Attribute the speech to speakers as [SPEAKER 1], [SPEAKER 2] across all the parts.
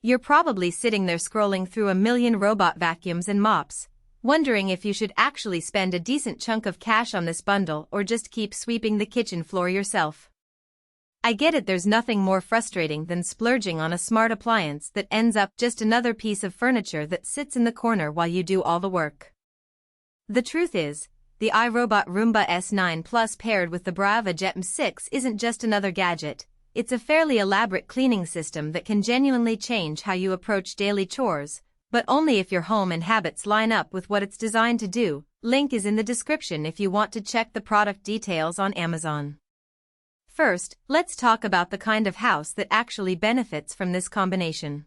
[SPEAKER 1] You're probably sitting there scrolling through a million robot vacuums and mops, wondering if you should actually spend a decent chunk of cash on this bundle or just keep sweeping the kitchen floor yourself. I get it, there's nothing more frustrating than splurging on a smart appliance that ends up just another piece of furniture that sits in the corner while you do all the work. The truth is, the iRobot Roomba S9 Plus paired with the Braava Jet 6 isn't just another gadget, it's a fairly elaborate cleaning system that can genuinely change how you approach daily chores, but only if your home and habits line up with what it's designed to do. Link is in the description if you want to check the product details on Amazon. First, let's talk about the kind of house that actually benefits from this combination.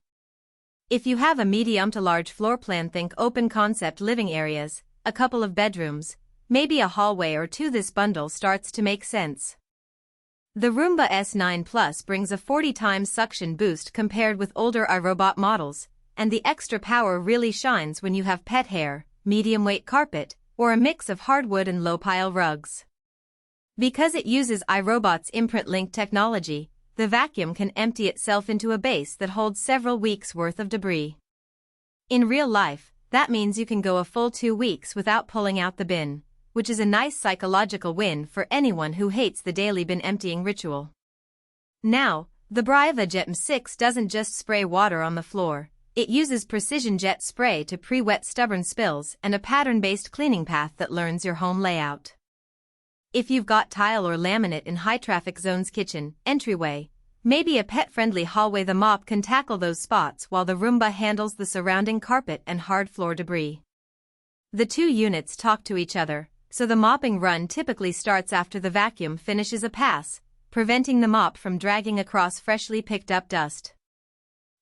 [SPEAKER 1] If you have a medium to large floor plan, think open concept living areas, a couple of bedrooms, maybe a hallway or two, this bundle starts to make sense. The Roomba S9 Plus brings a 40 times suction boost compared with older iRobot models, and the extra power really shines when you have pet hair, medium weight carpet, or a mix of hardwood and low pile rugs. Because it uses iRobot's imprint link technology, the vacuum can empty itself into a base that holds several weeks' worth of debris. In real life, that means you can go a full 2 weeks without pulling out the bin, which is a nice psychological win for anyone who hates the daily bin emptying ritual. Now, the Braava Jet 6 doesn't just spray water on the floor, it uses precision jet spray to pre-wet stubborn spills and a pattern-based cleaning path that learns your home layout. If you've got tile or laminate in high-traffic zones, kitchen, entryway, maybe a pet-friendly hallway, the mop can tackle those spots while the Roomba handles the surrounding carpet and hard floor debris. The two units talk to each other, so the mopping run typically starts after the vacuum finishes a pass, preventing the mop from dragging across freshly picked up dust.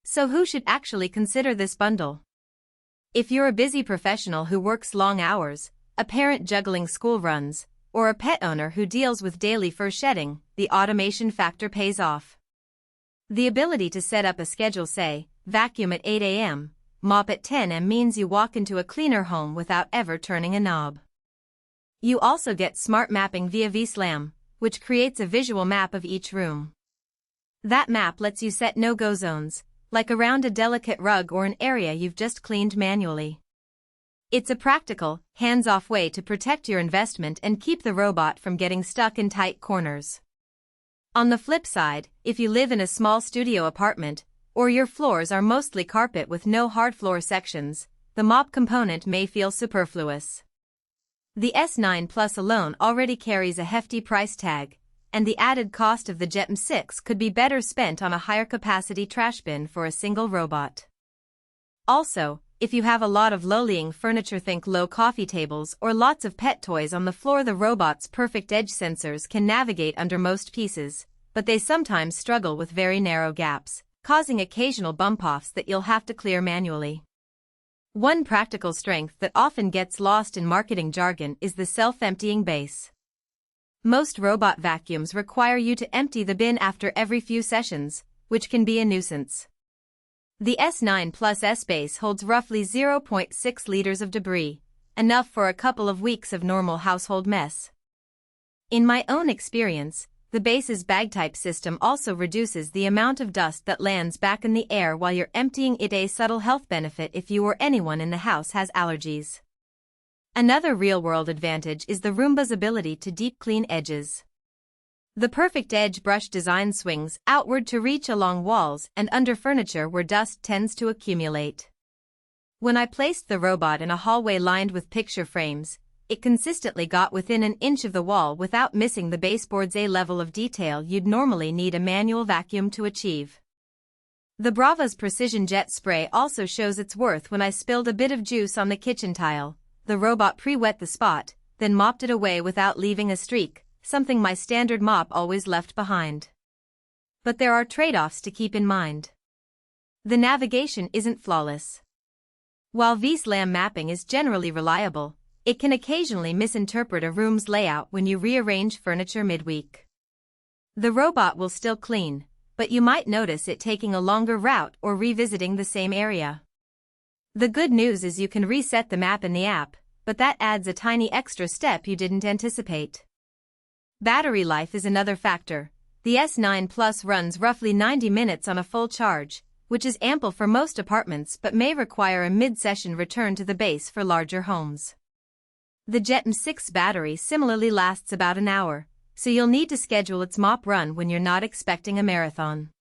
[SPEAKER 1] So who should actually consider this bundle? If you're a busy professional who works long hours, a parent juggling school runs, or a pet owner who deals with daily fur shedding, the automation factor pays off. The ability to set up a schedule, say, vacuum at 8 a.m., mop at 10 a.m. means you walk into a cleaner home without ever turning a knob. You also get smart mapping via vSlam, which creates a visual map of each room. That map lets you set no-go zones, like around a delicate rug or an area you've just cleaned manually. It's a practical, hands-off way to protect your investment and keep the robot from getting stuck in tight corners. On the flip side, if you live in a small studio apartment, or your floors are mostly carpet with no hard floor sections, the mop component may feel superfluous. The S9 Plus alone already carries a hefty price tag, and the added cost of the Jet 6 could be better spent on a higher capacity trash bin for a single robot. Also, if you have a lot of low-lying furniture, think low coffee tables or lots of pet toys on the floor, the robot's PerfectEdge sensors can navigate under most pieces, but they sometimes struggle with very narrow gaps, causing occasional bump-offs that you'll have to clear manually. One practical strength that often gets lost in marketing jargon is the self-emptying base. Most robot vacuums require you to empty the bin after every few sessions, which can be a nuisance. The S9 Plus S base holds roughly 0.6 liters of debris, enough for a couple of weeks of normal household mess. In my own experience, the base's bag-type system also reduces the amount of dust that lands back in the air while you're emptying it, a subtle health benefit if you or anyone in the house has allergies. Another real-world advantage is the Roomba's ability to deep clean edges. The PerfectEdge brush design swings outward to reach along walls and under furniture where dust tends to accumulate. When I placed the robot in a hallway lined with picture frames, it consistently got within an inch of the wall without missing the baseboards, a level of detail you'd normally need a manual vacuum to achieve. The Braava's precision jet spray also shows its worth. When I spilled a bit of juice on the kitchen tile, the robot pre-wet the spot, then mopped it away without leaving a streak, something my standard mop always left behind. But there are trade-offs to keep in mind. The navigation isn't flawless. While vSlam mapping is generally reliable, it can occasionally misinterpret a room's layout when you rearrange furniture midweek. The robot will still clean, but you might notice it taking a longer route or revisiting the same area. The good news is you can reset the map in the app, but that adds a tiny extra step you didn't anticipate. Battery life is another factor. The S9 Plus runs roughly 90 minutes on a full charge, which is ample for most apartments but may require a mid-session return to the base for larger homes. The Gen 6 battery similarly lasts about an hour, so you'll need to schedule its mop run when you're not expecting a marathon.